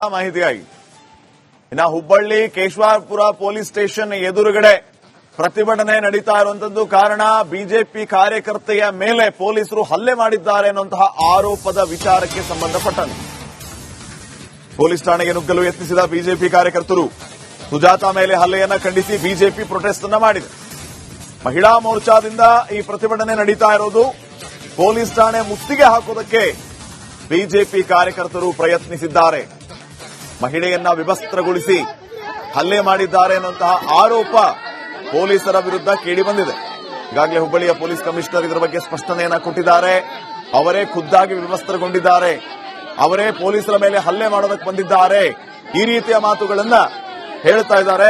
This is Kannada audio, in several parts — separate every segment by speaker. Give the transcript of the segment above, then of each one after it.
Speaker 1: ಮಾಹಿತಿಯಾಗಿ ಇನ್ನು ಹುಬ್ಬಳ್ಳಿ ಕೇಶವಾಪುರ ಪೊಲೀಸ್ ಸ್ಟೇಷನ್ ಎದುರುಗಡೆ ಪ್ರತಿಭಟನೆ ನಡೀತಾ ಇರುವಂತದ್ದು ಕಾರಣ ಬಿಜೆಪಿ ಕಾರ್ಯಕರ್ತೆಯ ಮೇಲೆ ಪೊಲೀಸರು ಹಲ್ಲೆ ಮಾಡಿದ್ದಾರೆ ಅನ್ನುವಂತಹ ಆರೋಪದ ವಿಚಾರಕ್ಕೆ ಸಂಬಂಧಪಟ್ಟಂತೆ ಪೊಲೀಸ್ ಠಾಣೆಗೆ ನುಗ್ಗಲು ಯತ್ನಿಸಿದ ಬಿಜೆಪಿ ಕಾರ್ಯಕರ್ತರು ಸುಜಾತಾ ಮೇಲೆ ಹಲ್ಲೆಯನ್ನ ಖಂಡಿಸಿ ಬಿಜೆಪಿ ಪ್ರೊಟೆಸ್ಟ್ ಅನ್ನ ಮಾಡಿದೆ. ಮಹಿಳಾ ಮೋರ್ಚಾದಿಂದ ಈ ಪ್ರತಿಭಟನೆ ನಡೀತಾ ಇರೋದು. ಪೊಲೀಸ್ ಠಾಣೆ ಮುತ್ತಿಗೆ ಹಾಕೋದಕ್ಕೆ ಬಿಜೆಪಿ ಕಾರ್ಯಕರ್ತರು ಪ್ರಯತ್ನಿಸಿದ್ದಾರೆ. ಮಹಿಳೆಯನ್ನ ವಿವಸ್ತ್ರಗೊಳಿಸಿ ಹಲ್ಲೆ ಮಾಡಿದ್ದಾರೆ ಅನ್ನುವಂತಹ ಆರೋಪ ಪೊಲೀಸರ ವಿರುದ್ಧ ಕೇಳಿಬಂದಿದೆ. ಈಗಾಗಲೇ ಹುಬ್ಬಳ್ಳಿಯ ಪೊಲೀಸ್ ಕಮಿಷನರ್ ಇದರ ಬಗ್ಗೆ ಸ್ಪಷ್ಟನೆಯನ್ನ ಕೊಟ್ಟಿದ್ದಾರೆ. ಅವರೇ ಖುದ್ದಾಗಿ ವಿವಸ್ತ್ರಗೊಂಡಿದ್ದಾರೆ, ಅವರೇ ಪೊಲೀಸರ ಮೇಲೆ ಹಲ್ಲೆ ಮಾಡೋದಕ್ಕೆ ಬಂದಿದ್ದಾರೆ, ಈ ರೀತಿಯ ಮಾತುಗಳನ್ನ ಹೇಳ್ತಾ ಇದ್ದಾರೆ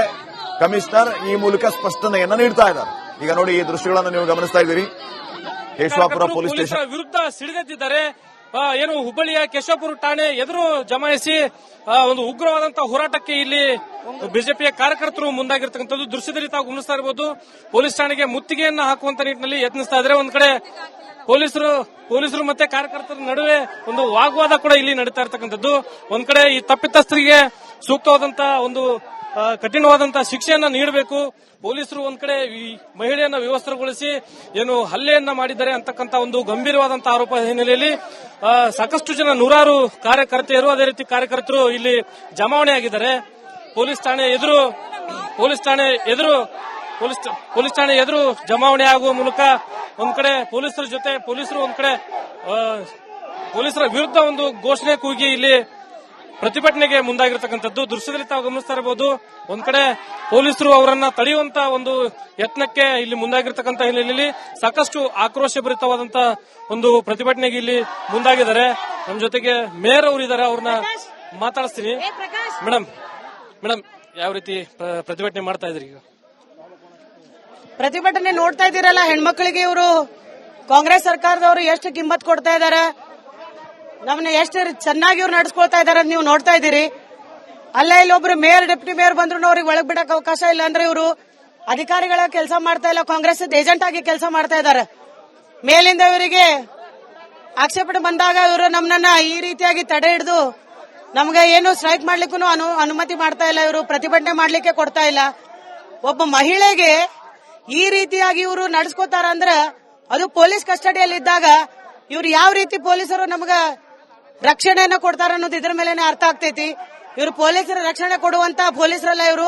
Speaker 1: ಕಮಿಷನರ್. ಈ ಮೂಲಕ ಸ್ಪಷ್ಟನೆಯನ್ನ ನೀಡ್ತಾ ಇದ್ದಾರೆ. ಈಗ ನೋಡಿ, ಈ ದೃಶ್ಯಗಳನ್ನು ನೀವು ಗಮನಿಸ್ತಾ ಇದ್ದೀರಿ. ಕೇಶವಾಪುರ ಪೊಲೀಸ್ ಸ್ಟೇಷನ್
Speaker 2: ವಿರುದ್ಧ ಸಿಡಿದೆದ್ದಿದ್ದಾರೆ. ಏನು ಹುಬ್ಬಳ್ಳಿಯ ಕೇಶವಾಪುರ ಠಾಣೆ ಎದುರು ಜಮಾಯಿಸಿ ಒಂದು ಉಗ್ರವಾದಂತಹ ಹೋರಾಟಕ್ಕೆ ಇಲ್ಲಿ ಬಿಜೆಪಿಯ ಕಾರ್ಯಕರ್ತರು ಮುಂದಾಗಿರ್ತಕ್ಕಂಥದ್ದು ದೃಶ್ಯದಲ್ಲಿ ತಾವು ಗಮನಿಸ್ತಾ ಇರಬಹುದು. ಪೊಲೀಸ್ ಠಾಣೆಗೆ ಮುತ್ತಿಗೆಯನ್ನ ಹಾಕುವಂತ ನಿಟ್ಟಿನಲ್ಲಿ ಯತ್ನಿಸ್ತಾ ಇದ್ದಾರೆ. ಒಂದ್ ಕಡೆ ಪೊಲೀಸರು ಮತ್ತೆ ಕಾರ್ಯಕರ್ತರ ನಡುವೆ ಒಂದು ವಾಗ್ವಾದ ಕೂಡ ಇಲ್ಲಿ ನಡೀತಾ ಇರತಕ್ಕಂಥದ್ದು. ಒಂದ್ ಕಡೆ ಈ ತಪ್ಪಿತಸ್ಥರಿಗೆ ಸೂಕ್ತವಾದಂತಹ ಒಂದು ಕಠಿಣವಾದಂತಹ ಶಿಕ್ಷೆಯನ್ನ ನೀಡಬೇಕು. ಪೊಲೀಸರು ಒಂದ್ ಕಡೆ ಈ ಮಹಿಳೆಯನ್ನ ವ್ಯವಸ್ಥೆಗೊಳಿಸಿ ಏನು ಹಲ್ಲೆಯನ್ನ ಮಾಡಿದ್ದಾರೆ ಅಂತಕ್ಕಂಥ ಒಂದು ಗಂಭೀರವಾದಂತಹ ಆರೋಪ ಹಿನ್ನೆಲೆಯಲ್ಲಿ ಸಾಕಷ್ಟು ಜನ ನೂರಾರು ಕಾರ್ಯಕರ್ತೆಯರು ಅದೇ ರೀತಿ ಕಾರ್ಯಕರ್ತರು ಇಲ್ಲಿ ಜಮಾವಣೆಯಾಗಿದ್ದಾರೆ. ಪೊಲೀಸ್ ಠಾಣೆ ಎದುರು ಜಮಾವಣೆ ಆಗುವ ಮೂಲಕ ಒಂದ್ ಕಡೆ ಪೊಲೀಸರು ಒಂದ್ ಕಡೆ ಪೊಲೀಸರ ವಿರುದ್ಧ ಒಂದು ಘೋಷಣೆ ಕೂಗಿ ಇಲ್ಲಿ ಪ್ರತಿಭಟನೆಗೆ ಮುಂದಾಗಿರ್ತಕ್ಕಂಥದ್ದು ದೃಶ್ಯದಲ್ಲಿ ತಾವು ಗಮನಿಸ್ತಾ ಇರಬಹುದು. ಒಂದ್ ಕಡೆ ಪೊಲೀಸರು ಅವರನ್ನ ತಡೆಯುವಂತ ಒಂದು ಯತ್ನಕ್ಕೆ ಇಲ್ಲಿ ಮುಂದಾಗಿರ್ತಕ್ಕಂಥ ಹಿನ್ನೆಲೆಯಲ್ಲಿ ಸಾಕಷ್ಟು ಆಕ್ರೋಶಭರಿತವಾದಂತಹ ಒಂದು ಪ್ರತಿಭಟನೆಗೆ ಇಲ್ಲಿ ಮುಂದಾಗಿದ್ದಾರೆ. ನಮ್ಮ ಜೊತೆಗೆ ಮೇಯರ್ ಅವರು ಇದ್ದಾರೆ, ಅವ್ರನ್ನ ಮಾತಾಡಿಸ್ತೀನಿ. ಮೇಡಮ್ ಯಾವ ರೀತಿ ಪ್ರತಿಭಟನೆ ಮಾಡ್ತಾ ಇದ್ರಿ? ಈಗ
Speaker 3: ಪ್ರತಿಭಟನೆ ನೋಡ್ತಾ ಇದ್ದೀರಲ್ಲ, ಹೆಣ್ಮಕ್ಳಿಗೆ ಇವರು ಕಾಂಗ್ರೆಸ್ ಸರ್ಕಾರದವರು ಎಷ್ಟು ಕಿಮ್ಮತ್ ಕೊಡ್ತಾ ಇದಾರೆ, ನಮ್ಮನ್ನ ಎಷ್ಟು ಚೆನ್ನಾಗಿ ಇವ್ರು ನಡೆಸ್ಕೊಳ್ತಾ ಇದಾರೆ ನೀವು ನೋಡ್ತಾ ಇದ್ದೀರಿ. ಅಲ್ಲ, ಇಲ್ಲೊಬ್ರು ಮೇಯರ್ ಡೆಪ್ಯೂಟಿ ಮೇಯರ್ ಬಂದ್ರು ಅವ್ರಿಗೆ ಒಳಗ್ ಬಿಡಕ್ ಅವಕಾಶ ಇಲ್ಲ ಅಂದ್ರೆ ಇವರು ಅಧಿಕಾರಿಗಳ ಕೆಲಸ ಮಾಡ್ತಾ ಇಲ್ಲ, ಕಾಂಗ್ರೆಸ್ ಏಜೆಂಟ್ ಆಗಿ ಕೆಲಸ ಮಾಡ್ತಾ ಇದ್ದಾರೆ. ಮೇಲಿಂದ ಇವರಿಗೆ ಆಕ್ಷೇಪಣೆ ಬಂದಾಗ ಇವರು ನಮ್ಮನ್ನ ಈ ರೀತಿಯಾಗಿ ತಡೆ ಹಿಡಿದು ನಮ್ಗೆ ಏನು ಸ್ಟ್ರೈಕ್ ಮಾಡ್ಲಿಕ್ಕೂ ಅನುಮತಿ ಮಾಡ್ತಾ ಇಲ್ಲ, ಇವರು ಪ್ರತಿಭಟನೆ ಮಾಡ್ಲಿಕ್ಕೆ ಕೊಡ್ತಾ ಇಲ್ಲ. ಒಬ್ಬ ಮಹಿಳೆಗೆ ಈ ರೀತಿಯಾಗಿ ಇವರು ನಡೆಸ್ಕೋತಾರ ಅಂದ್ರ ಅದು ಪೊಲೀಸ್ ಕಸ್ಟಡಿಯಲ್ಲಿದ್ದಾಗ ಇವ್ರು ಯಾವ ರೀತಿ ಪೊಲೀಸರು ನಮಗ ರಕ್ಷಣೆಯನ್ನ ಕೊಡ್ತಾರ ಅನ್ನೋದು ಇದ್ರ ಮೇಲೆ ಅರ್ಥ ಆಗ್ತೈತಿ. ಇವರು ಪೊಲೀಸರ ರಕ್ಷಣೆ ಕೊಡುವಂತ ಪೊಲೀಸರಲ್ಲ, ಇವರು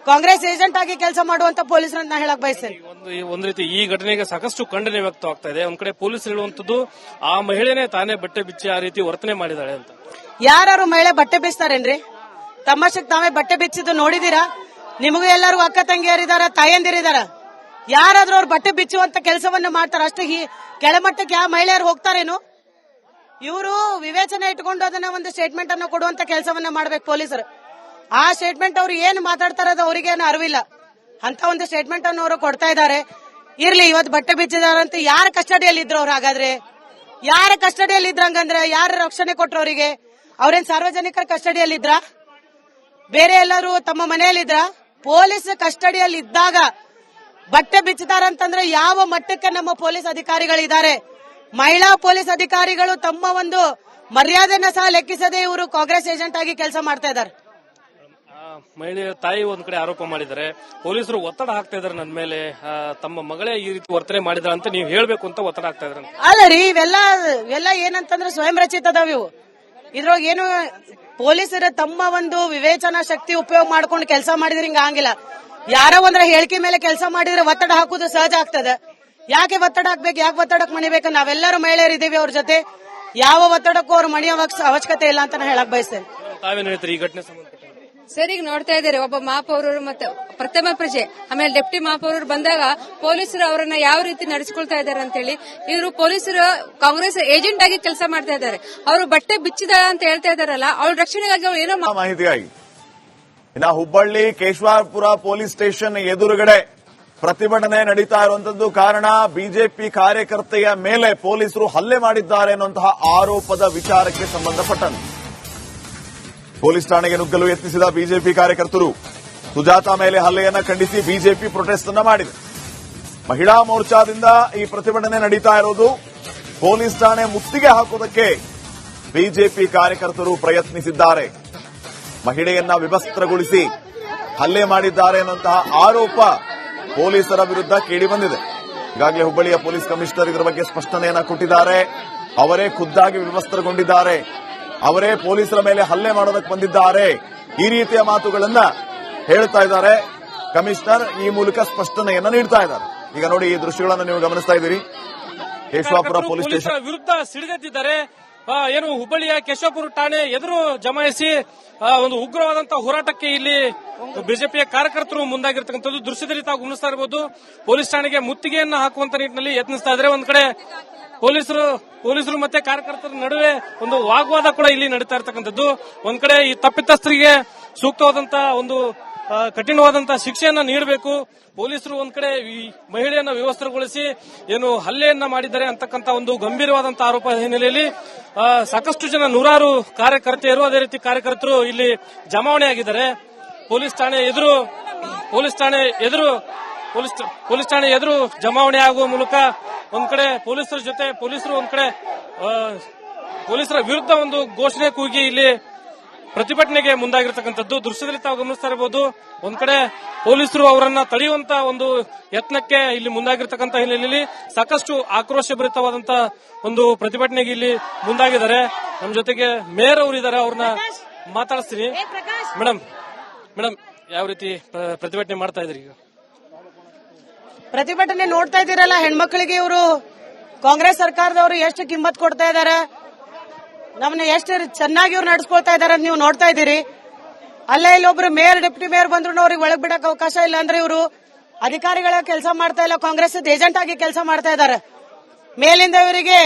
Speaker 3: ಕಾಂಗ್ರೆಸ್ ಏಜೆಂಟ್ ಆಗಿ ಕೆಲಸ ಮಾಡುವಂತ ಪೊಲೀಸರನ್ನ ಹೇಳಕ್ ಬಯಸ್ತೇನೆ.
Speaker 2: ಒಂದ್ ರೀತಿ ಈ ಘಟನೆಗೆ ಸಾಕಷ್ಟು ಖಂಡನೆ ವ್ಯಕ್ತವಾಗ್ತಾ ಇದೆ. ಒಂದ್ ಕಡೆ ಪೊಲೀಸರು ಹೇಳುವಂತದ್ದು ಆ ಮಹಿಳೆನೇ ತಾನೇ ಬಟ್ಟೆ ಬಿಚ್ಚಿ ಆ ರೀತಿ ವರ್ತನೆ ಮಾಡಿದಾಳೆ ಅಂತ.
Speaker 3: ಯಾರು ಮಹಿಳೆ ಬಟ್ಟೆ ಬಿಚ್ತಾರೇನ್ರಿ? ತಮ್ಮಷ್ಟಕ್ಕೆ ತಾವೇ ಬಟ್ಟೆ ಬಿಚ್ಚಿದ್ದು ನೋಡಿದೀರಾ? ನಿಮಗೂ ಎಲ್ಲರೂ ಅಕ್ಕ ತಂಗಿಯರಿದಾರ, ತಾಯಂದಿರಿದಾರ. ಯಾರಾದ್ರೂ ಅವ್ರು ಬಟ್ಟೆ ಬಿಚ್ಚುವಂತ ಕೆಲಸವನ್ನ ಮಾಡ್ತಾರ, ಅಷ್ಟೇ ಕೆಳಮಟ್ಟಕ್ಕೆ ಯಾವ ಮಹಿಳೆಯರು ಹೋಗ್ತಾರೇನು? ಇವರು ವಿವೇಚನೆ ಇಟ್ಕೊಂಡು ಅದನ್ನ ಒಂದು ಸ್ಟೇಟ್ಮೆಂಟ್ ಅನ್ನು ಕೊಡುವಂತ ಕೆಲಸವನ್ನ ಮಾಡ್ಬೇಕು ಪೊಲೀಸರು. ಆ ಸ್ಟೇಟ್ಮೆಂಟ್ ಅವ್ರು ಏನು ಮಾತಾಡ್ತಾರದು ಅವರಿಗೇನು ಅರಿವಿಲ್ಲ, ಅಂತ ಒಂದು ಸ್ಟೇಟ್ಮೆಂಟ್ ಅನ್ನು ಅವರು ಕೊಡ್ತಾ ಇದ್ದಾರೆ. ಇರ್ಲಿ, ಇವತ್ತು ಬಟ್ಟೆ ಬಿಚ್ಚಿದಾರಂತ ಯಾರ ಕಸ್ಟಡಿಯಲ್ಲಿ ಇದ್ರು ಅವ್ರು? ಹಾಗಾದ್ರೆ ಯಾರ ಕಸ್ಟಡಿಯಲ್ಲಿ ಇದ್ರಂಗಂದ್ರೆ ಯಾರ ರಕ್ಷಣೆ ಕೊಟ್ರು ಅವರಿಗೆ? ಅವ್ರೇನ್ ಸಾರ್ವಜನಿಕರ ಕಸ್ಟಡಿಯಲ್ಲಿ ಇದ್ರ? ಬೇರೆ ಎಲ್ಲರೂ ತಮ್ಮ ಮನೆಯಲ್ಲಿದ್ರ? ಪೊಲೀಸ್ ಕಸ್ಟಡಿಯಲ್ಲಿ ಇದ್ದಾಗ ಬಟ್ಟೆ ಬಿಚ್ಚುತ್ತಾರಂತಂದ್ರೆ ಯಾವ ಮಟ್ಟಕ್ಕೆ ನಮ್ಮ ಪೊಲೀಸ್ ಅಧಿಕಾರಿಗಳಿದ್ದಾರೆ? ಮಹಿಳಾ ಪೊಲೀಸ್ ಅಧಿಕಾರಿಗಳು ತಮ್ಮ ಒಂದು ಮರ್ಯಾದೆನ ಸಹ ಲೆಕ್ಕಿಸದೆ ಇವರು ಕಾಂಗ್ರೆಸ್ ಏಜೆಂಟ್ ಆಗಿ ಕೆಲಸ ಮಾಡ್ತಾ ಇದ್ದಾರೆ.
Speaker 2: ಮಹಿಳೆಯ ತಾಯಿ ಒಂದ್ ಕಡೆ ಆರೋಪ ಮಾಡಿದ್ದಾರೆ, ಪೊಲೀಸರು ಒತ್ತಡ ಹಾಕ್ತಾ ಇದಾರೆ ನನ್ನ ಮೇಲೆ, ತಮ್ಮ ಮಗಳೇ ಈ ರೀತಿ ವರ್ತನೆ ಮಾಡಿದಾರೆ ಅಂತ ನೀವು ಹೇಳ್ಬೇಕು ಅಂತ ಒತ್ತಡ ಹಾಕ್ತಾ ಇದಾರೆ.
Speaker 3: ಅಲ್ಲ ರೀ, ಇವೆಲ್ಲ ಏನಂತಂದ್ರೆ ಸ್ವಯಂ ರಚಿತ ಅದಾವ ಇವು. ಇದ್ರೊಳಗೆ ಏನು ಪೊಲೀಸರು ತಮ್ಮ ಒಂದು ವಿವೇಚನಾ ಶಕ್ತಿ ಉಪಯೋಗ ಮಾಡ್ಕೊಂಡು ಕೆಲಸ ಮಾಡಿದ್ರೆ ಹಿಂಗ ಆಗಿಲ್ಲ. ಯಾರೋ ಒಂದ್ರ ಹೇಳಿಕೆ ಮೇಲೆ ಕೆಲಸ ಮಾಡಿದ್ರೆ ಒತ್ತಡ ಹಾಕುದು ಸಹಜ ಆಗ್ತದೆ. ಯಾಕೆ ಒತ್ತಡ ಹಾಕ್ಬೇಕು, ಯಾಕೆ ಒತ್ತಡಕ್ಕೆ ಮಣಿಬೇಕು? ನಾವೆಲ್ಲರೂ ಮಹಿಳೆಯರಿದ್ದೀವಿ ಅವ್ರ ಜೊತೆ, ಯಾವ ಒತ್ತಡಕ್ಕೂ ಅವ್ರು ಮಣಿಯೋ ಅವಶ್ಯಕತೆ ಇಲ್ಲ ಅಂತ ಹೇಳಕ್ ಬಯಸ್ತೇನೆ.
Speaker 2: ತಾವೇನು ಹೇಳ್ತೀರಿ ಈ ಘಟನೆ ಸಂಬಂಧ?
Speaker 4: ಸರ್, ಈಗ ನೋಡ್ತಾ ಇದ್ದಾರೆ, ಒಬ್ಬ ಮಹಾಪೌರರು ಮತ್ತೆ ಪ್ರಥಮ ಪ್ರಜೆ ಆಮೇಲೆ ಡೆಪ್ಟಿ ಮಹಾಪೌರರು ಬಂದಾಗ ಪೊಲೀಸರು ಅವರನ್ನ ಯಾವ ರೀತಿ ನಡೆಸಿಕೊಳ್ತಾ ಇದ್ದಾರೆ ಅಂತ ಹೇಳಿ, ಇವರು ಪೊಲೀಸರು ಕಾಂಗ್ರೆಸ್ ಏಜೆಂಟ್ ಆಗಿ ಕೆಲಸ ಮಾಡ್ತಾ ಇದ್ದಾರೆ. ಅವರು ಬಟ್ಟೆ ಬಿಚ್ಚಿದ ಅಂತ ಹೇಳ್ತಾ ಇದಾರಲ್ಲ, ಅವ್ರ ರಕ್ಷಣೆಗಾಗಿ ಅವ್ರು ಏನೋ
Speaker 1: ಮಾಹಿತಿಯಾಗಿ ಇನ್ನು ಹುಬ್ಬಳ್ಳಿ ಕೇಶವಾಪುರ ಪೊಲೀಸ್ ಸ್ಟೇಷನ್ ಎದುರುಗಡೆ ಪ್ರತಿಭಟನೆ ನಡೀತಾ ಇರುವಂತದ್ದು ಕಾರಣ ಬಿಜೆಪಿ ಕಾರ್ಯಕರ್ತೆಯ ಮೇಲೆ ಪೊಲೀಸರು ಹಲ್ಲೆ ಮಾಡಿದ್ದಾರೆ ಅನ್ನುವಂತಹ ಆರೋಪದ ವಿಚಾರಕ್ಕೆ ಸಂಬಂಧಪಟ್ಟಂತೆ ಪೊಲೀಸ್ ಠಾಣೆಗೆ ನುಗ್ಗಲು ಯತ್ನಿಸಿದ ಬಿಜೆಪಿ ಕಾರ್ಯಕರ್ತರು ಸುಜಾತಾ ಮೇಲೆ ಹಲ್ಲೆಯನ್ನ ಖಂಡಿಸಿ ಬಿಜೆಪಿ ಪ್ರೊಟೆಸ್ಟ್ ಅನ್ನ ಮಾಡಿದೆ. ಮಹಿಳಾ ಮೋರ್ಚಾದಿಂದ ಈ ಪ್ರತಿಭಟನೆ ನಡೀತಾ ಇರೋದು. ಪೊಲೀಸ್ ಠಾಣೆ ಮುತ್ತಿಗೆ ಹಾಕೋದಕ್ಕೆ ಬಿಜೆಪಿ ಕಾರ್ಯಕರ್ತರು ಪ್ರಯತ್ನಿಸಿದ್ದಾರೆ. ಮಹಿಳೆಯನ್ನ ವಿವಸ್ತ್ರಗೊಳಿಸಿ ಹಲ್ಲೆ ಮಾಡಿದ್ದಾರೆ ಎನ್ನುವಂತಹ ಆರೋಪ ಪೊಲೀಸರ ವಿರುದ್ಧ ಕೇಳಿಬಂದಿದೆ. ಈಗಾಗಲೇ ಹುಬ್ಬಳ್ಳಿಯ ಪೊಲೀಸ್ ಕಮಿಷನರ್ ಇದರ ಬಗ್ಗೆ ಸ್ಪಷ್ಟನೆಯನ್ನ ಕೊಟ್ಟಿದ್ದಾರೆ. ಅವರೇ ಖುದ್ದಾಗಿ ವಿವಸ್ತ್ರಗೊಂಡಿದ್ದಾರೆ, ಅವರೇ ಪೊಲೀಸರ ಮೇಲೆ ಹಲ್ಲೆ ಮಾಡೋದಕ್ಕೆ ಬಂದಿದ್ದಾರೆ, ಈ ರೀತಿಯ ಮಾತುಗಳನ್ನ ಹೇಳ್ತಾ ಇದ್ದಾರೆ ಕಮಿಷನರ್. ಈ ಮೂಲಕ ಸ್ಪಷ್ಟನೆಯನ್ನ ನೀಡ್ತಾ ಇದ್ದಾರೆ. ಈಗ ನೋಡಿ, ಈ ದೃಶ್ಯಗಳನ್ನು ನೀವು ಗಮನಿಸ್ತಾ ಇದ್ದೀರಿ. ಕೇಶವಾಪುರ ಪೊಲೀಸ್ ಸ್ಟೇಷನ್
Speaker 2: ವಿರುದ್ಧ ಸಿಡಿದೆದ್ದಿದ್ದಾರೆ. ಏನು ಹುಬ್ಬಳ್ಳಿಯ ಕೇಶವಾಪುರ ಠಾಣೆ ಎದುರು ಜಮಾಯಿಸಿ ಒಂದು ಉಗ್ರವಾದಂತಹ ಹೋರಾಟಕ್ಕೆ ಇಲ್ಲಿ ಬಿಜೆಪಿಯ ಕಾರ್ಯಕರ್ತರು ಮುಂದಾಗಿರ್ತಕ್ಕಂಥದ್ದು ದೃಶ್ಯದಲ್ಲಿ ತಾವು ಗಮನಿಸ್ತಾ ಇರಬಹುದು. ಪೊಲೀಸ್ ಠಾಣೆಗೆ ಮುತ್ತಿಗೆಯನ್ನ ಹಾಕುವಂತ ನಿಟ್ಟಿನಲ್ಲಿ ಯತ್ನಿಸ್ತಾ ಇದ್ದಾರೆ. ಒಂದ್ ಕಡೆ ಪೊಲೀಸರು ಮತ್ತೆ ಕಾರ್ಯಕರ್ತರ ನಡುವೆ ಒಂದು ವಾಗ್ವಾದ ಕೂಡ ಇಲ್ಲಿ ನಡೀತಾ ಇರತಕ್ಕಂಥದ್ದು. ಒಂದ್ ಕಡೆ ಈ ತಪ್ಪಿತಸ್ಥರಿಗೆ ಸೂಕ್ತವಾದಂತಹ ಒಂದು ಕಠಿಣವಾದಂತಹ ಶಿಕ್ಷೆಯನ್ನ ನೀಡಬೇಕು. ಪೊಲೀಸರು ಒಂದ್ ಕಡೆ ಈ ಮಹಿಳೆಯನ್ನ ವ್ಯವಸ್ಥೆಗೊಳಿಸಿ ಏನು ಹಲ್ಲೆಯನ್ನ ಮಾಡಿದ್ದಾರೆ ಅಂತಕ್ಕಂಥ ಒಂದು ಗಂಭೀರವಾದಂತಹ ಆರೋಪ ಹಿನ್ನೆಲೆಯಲ್ಲಿ ಸಾಕಷ್ಟು ಜನ ನೂರಾರು ಕಾರ್ಯಕರ್ತೆಯರು ಅದೇ ರೀತಿ ಕಾರ್ಯಕರ್ತರು ಇಲ್ಲಿ ಜಮಾವಣೆ ಆಗಿದ್ದಾರೆ. ಪೊಲೀಸ್ ಠಾಣೆ ಎದುರು ಜಮಾವಣೆ ಆಗುವ ಮೂಲಕ ಒಂದ್ ಕಡೆ ಪೊಲೀಸರು ಒಂದ್ ಕಡೆ ಪೊಲೀಸರ ವಿರುದ್ಧ ಒಂದು ಘೋಷಣೆ ಕೂಗಿ ಇಲ್ಲಿ ಪ್ರತಿಭಟನೆಗೆ ಮುಂದಾಗಿರ್ತಕ್ಕಂಥದ್ದು ದೃಶ್ಯದಲ್ಲಿ ತಾವು ಗಮನಿಸ್ತಾ ಇರಬಹುದು. ಒಂದ್ ಕಡೆ ಪೊಲೀಸರು ಅವರನ್ನ ತಡೆಯುವಂತ ಒಂದು ಯತ್ನಕ್ಕೆ ಇಲ್ಲಿ ಮುಂದಾಗಿರ್ತಕ್ಕಂಥ ಹಿನ್ನೆಲೆಯಲ್ಲಿ ಸಾಕಷ್ಟು ಆಕ್ರೋಶಭರಿತವಾದಂತಹ ಒಂದು ಪ್ರತಿಭಟನೆಗೆ ಇಲ್ಲಿ ಮುಂದಾಗಿದ್ದಾರೆ. ನಮ್ಮ ಜೊತೆಗೆ ಮೇಯರ್ ಅವರು ಇದ್ದಾರೆ, ಅವ್ರನ್ನ ಮಾತಾಡಿಸ್ತೀನಿ. ಮೇಡಮ್ ಯಾವ ರೀತಿ ಪ್ರತಿಭಟನೆ ಮಾಡ್ತಾ ಇದ್ರಿ? ಈಗ
Speaker 3: ಪ್ರತಿಭಟನೆ ನೋಡ್ತಾ ಇದ್ದೀರಲ್ಲ, ಹೆಣ್ಮಕ್ಳಿಗೆ ಇವರು ಕಾಂಗ್ರೆಸ್ ಸರ್ಕಾರದವರು ಎಷ್ಟು ಕಿಮ್ಮತ್ ಕೊಡ್ತಾ ಇದಾರೆ, ನಮ್ಮನ್ನ ಎಷ್ಟು ಚೆನ್ನಾಗಿ ಇವ್ರು ನಡೆಸ್ಕೊಳ್ತಾ ಇದಾರೆ ನೀವು ನೋಡ್ತಾ ಇದ್ದೀರಿ. ಅಲ್ಲೇ ಇಲ್ಲೊಬ್ರು ಮೇಯರ್ ಡೆಪ್ಟಿ ಮೇಯರ್ ಬಂದ್ರು ಅವ್ರಿಗೆ ಒಳಗ್ ಬಿಡಕ್ ಅವಕಾಶ ಇಲ್ಲ ಅಂದ್ರೆ ಇವರು ಅಧಿಕಾರಿಗಳ ಕೆಲಸ ಮಾಡ್ತಾ ಇಲ್ಲ, ಕಾಂಗ್ರೆಸ್ ಏಜೆಂಟ್ ಆಗಿ ಕೆಲಸ ಮಾಡ್ತಾ ಇದ್ದಾರೆ. ಮೇಲಿಂದ ಇವರಿಗೆ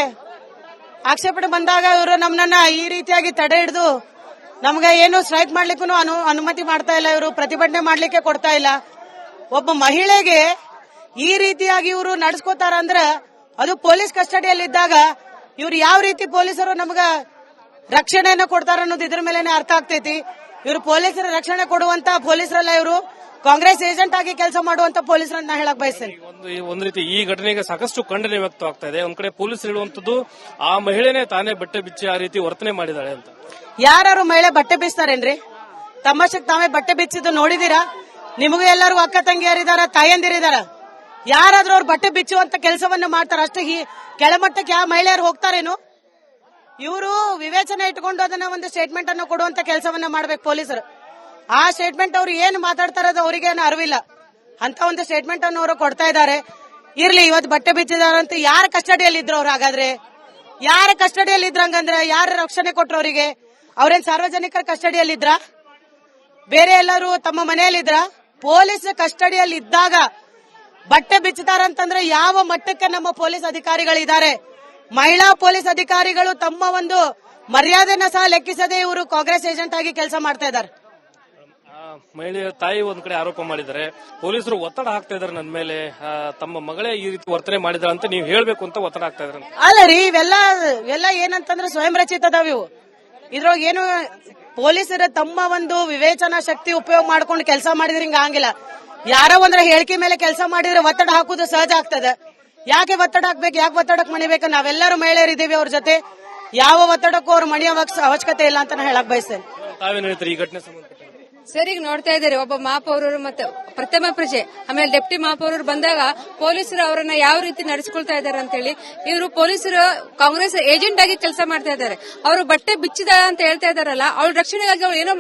Speaker 3: ಆಕ್ಷೇಪಣೆ ಬಂದಾಗ ಇವರು ನಮ್ಮನ್ನ ಈ ರೀತಿಯಾಗಿ ತಡೆ ಹಿಡಿದು ನಮ್ಗೆ ಏನು ಸ್ಟ್ರೈಕ್ ಮಾಡ್ಲಿಕ್ಕೂ ಅನುಮತಿ ಮಾಡ್ತಾ ಇಲ್ಲ, ಇವರು ಪ್ರತಿಭಟನೆ ಮಾಡ್ಲಿಕ್ಕೆ ಕೊಡ್ತಾ ಇಲ್ಲ. ಒಬ್ಬ ಮಹಿಳೆಗೆ ಈ ರೀತಿಯಾಗಿ ಇವರು ನಡೆಸ್ಕೋತಾರ ಅಂದ್ರೆ ಅದು ಪೊಲೀಸ್ ಕಸ್ಟಡಿಯಲ್ಲಿದ್ದಾಗ ಇವ್ರು ಯಾವ ರೀತಿ ಪೊಲೀಸರು ನಮ್ಗ ರಕ್ಷಣೆಯನ್ನ ಕೊಡ್ತಾರ ಅನ್ನೋದು ಇದ್ರ ಮೇಲೆ ಅರ್ಥ ಆಗ್ತೈತಿ. ಇವರು ಪೊಲೀಸರ ರಕ್ಷಣೆ ಕೊಡುವಂತ ಪೊಲೀಸರಲ್ಲ, ಇವರು ಕಾಂಗ್ರೆಸ್ ಏಜೆಂಟ್ ಆಗಿ ಕೆಲಸ ಮಾಡುವಂತ ಪೊಲೀಸರನ್ನ ಹೇಳಕ್ ಬಯಸ್ತೇನೆ.
Speaker 2: ಒಂದ್ ರೀತಿ ಈ ಘಟನೆಗೆ ಸಾಕಷ್ಟು ಖಂಡನೆ ವ್ಯಕ್ತವಾಗ್ತಾ ಇದೆ. ಒಂದ್ ಕಡೆ ಪೊಲೀಸರು ಹೇಳುವಂತದ್ದು ಆ ಮಹಿಳೆನೇ ತಾನೇ ಬಟ್ಟೆ ಬಿಚ್ಚಿ ಆ ರೀತಿ ವರ್ತನೆ ಮಾಡಿದಾಳೆ ಅಂತ.
Speaker 3: ಯಾರು ಮಹಿಳೆ ಬಟ್ಟೆ ಬೀಸ್ತಾರೇನ್ರಿ? ತಮಾಷೆಗೆ ತಾವೇ ಬಟ್ಟೆ ಬಿಚ್ಚಿದ್ದು ನೋಡಿದೀರಾ? ನಿಮಗೂ ಎಲ್ಲರಿಗೂ ಅಕ್ಕ ತಂಗಿಯರಿದಾರ, ತಾಯಂದಿರಿದಾರ. ಯಾರಾದ್ರೂ ಅವ್ರು ಬಟ್ಟೆ ಬಿಚ್ಚುವಂತ ಕೆಲಸವನ್ನ ಮಾಡ್ತಾರ, ಅಷ್ಟೇ ಕೆಳಮಟ್ಟಕ್ಕೆ ಯಾವ ಮಹಿಳೆಯರು ಹೋಗ್ತಾರೇನು? ಇವರು ವಿವೇಚನೆ ಇಟ್ಕೊಂಡು ಅದನ್ನ ಒಂದು ಸ್ಟೇಟ್ಮೆಂಟ್ ಅನ್ನು ಕೊಡುವಂತ ಕೆಲಸವನ್ನ ಮಾಡ್ಬೇಕು ಪೊಲೀಸರು. ಆ ಸ್ಟೇಟ್ಮೆಂಟ್ ಅವ್ರು ಏನು ಮಾತಾಡ್ತಾರ ಅದು ಅವ್ರಿಗೇನು ಅರಿವಿಲ್ಲ, ಅಂತ ಒಂದು ಸ್ಟೇಟ್ಮೆಂಟ್ ಅನ್ನು ಅವರು ಕೊಡ್ತಾ ಇದ್ದಾರೆ. ಇರ್ಲಿ, ಇವತ್ತು ಬಟ್ಟೆ ಬಿಚ್ಚಿದಾರಂತ ಯಾರ ಕಸ್ಟಡಿಯಲ್ಲಿ ಇದ್ರು ಅವ್ರು? ಹಾಗಾದ್ರೆ ಯಾರ ಕಸ್ಟಡಿಯಲ್ಲಿ ಇದ್ರಂಗಂದ್ರೆ ಯಾರ ರಕ್ಷಣೆ ಕೊಟ್ರು ಅವರಿಗೆ? ಅವ್ರೇನ್ ಸಾರ್ವಜನಿಕರ ಕಸ್ಟಡಿಯಲ್ಲಿ ಇದ್ರ? ಬೇರೆ ಎಲ್ಲರೂ ತಮ್ಮ ಮನೆಯಲ್ಲಿದ್ರ? ಪೊಲೀಸ್ ಕಸ್ಟಡಿಯಲ್ಲಿ ಇದ್ದಾಗ ಬಟ್ಟೆ ಬಿಚ್ಚುತ್ತಾರಂತಂದ್ರೆ ಯಾವ ಮಟ್ಟಕ್ಕೆ ನಮ್ಮ ಪೊಲೀಸ್ ಅಧಿಕಾರಿಗಳಿದ್ದಾರೆ? ಮಹಿಳಾ ಪೊಲೀಸ್ ಅಧಿಕಾರಿಗಳು ತಮ್ಮ ಒಂದು ಮರ್ಯಾದೆನ ಸಹ ಲೆಕ್ಕಿಸದೆ ಇವರು ಕಾಂಗ್ರೆಸ್ ಏಜೆಂಟ್ ಆಗಿ ಕೆಲಸ ಮಾಡ್ತಾ ಇದ್ದಾರೆ.
Speaker 2: ಮಹಿಳೆಯ ತಾಯಿ ಒಂದ್ ಕಡೆ ಆರೋಪ ಮಾಡಿದ್ದಾರೆ, ಪೊಲೀಸರು ಒತ್ತಡ ಹಾಕ್ತಾ ಇದಾರೆ ನನ್ನ ಮೇಲೆ, ತಮ್ಮ ಮಗಳೇ ಈ ರೀತಿ ವರ್ತನೆ ಮಾಡಿದಾರೆ ಅಂತ ನೀವು ಹೇಳ್ಬೇಕು ಅಂತ ಒತ್ತಡ ಹಾಕ್ತಾ ಇದಾರೆ.
Speaker 3: ಅಲ್ಲ ರೀ, ಇವೆಲ್ಲ ಏನಂತಂದ್ರೆ ಸ್ವಯಂ ರಚಿತ ಅದಾವ ಇವು. ಇದ್ರೊಳಗೆ ಏನು ಪೊಲೀಸರು ತಮ್ಮ ಒಂದು ವಿವೇಚನಾ ಶಕ್ತಿ ಉಪಯೋಗ ಮಾಡ್ಕೊಂಡು ಕೆಲಸ ಮಾಡಿದ್ರೆ ಹಿಂಗ ಆಗಿಲ್ಲ. ಯಾರೋ ಒಂದ್ರ ಹೇಳಿಕೆ ಮೇಲೆ ಕೆಲಸ ಮಾಡಿದ್ರೆ ಒತ್ತಡ ಹಾಕುದು ಸಹಜ ಆಗ್ತದೆ. ಯಾಕೆ ಒತ್ತಡ ಹಾಕ್ಬೇಕು, ಯಾಕೆ ಒತ್ತಡಕ್ಕೆ ಮಣಿಬೇಕು? ನಾವೆಲ್ಲರೂ ಮಹಿಳೆಯರಿದ್ದೀವಿ ಅವ್ರ ಜೊತೆ, ಯಾವ ಒತ್ತಡಕ್ಕೂ ಅವ್ರು ಮಣಿಯೋ ಅವಶ್ಯಕತೆ ಇಲ್ಲ ಅಂತ ಹೇಳಕ್ ಬಯಸ್ತೇನೆ.
Speaker 2: ತಾವೇನು ಹೇಳ್ತೀರಿ ಈ ಘಟನೆ ಸಂಬಂಧ?
Speaker 4: ಸರ್, ಈಗ ನೋಡ್ತಾ ಇದ್ದಾರೆ, ಒಬ್ಬ ಮಹಾಪೌರರು ಮತ್ತೆ ಪ್ರಥಮ ಪ್ರಜೆ ಆಮೇಲೆ ಡೆಪ್ಟಿ ಮಹಾಪೌರರು ಬಂದಾಗ ಪೊಲೀಸರು ಅವರನ್ನ ಯಾವ ರೀತಿ ನಡೆಸ್ಕೊಳ್ತಾ ಇದ್ದಾರೆ ಅಂತ ಹೇಳಿ ಇವರು ಪೊಲೀಸರು ಕಾಂಗ್ರೆಸ್ ಏಜೆಂಟ್ ಆಗಿ ಕೆಲಸ ಮಾಡ್ತಾ ಇದ್ದಾರೆ. ಅವರು ಬಟ್ಟೆ ಬಿಚ್ಚಿದ ಅಂತ ಹೇಳ್ತಾ ಇದಾರಲ್ಲ, ಅವ್ರ ರಕ್ಷಣೆಗಾಗಿ ಅವ್ರು ಏನೋ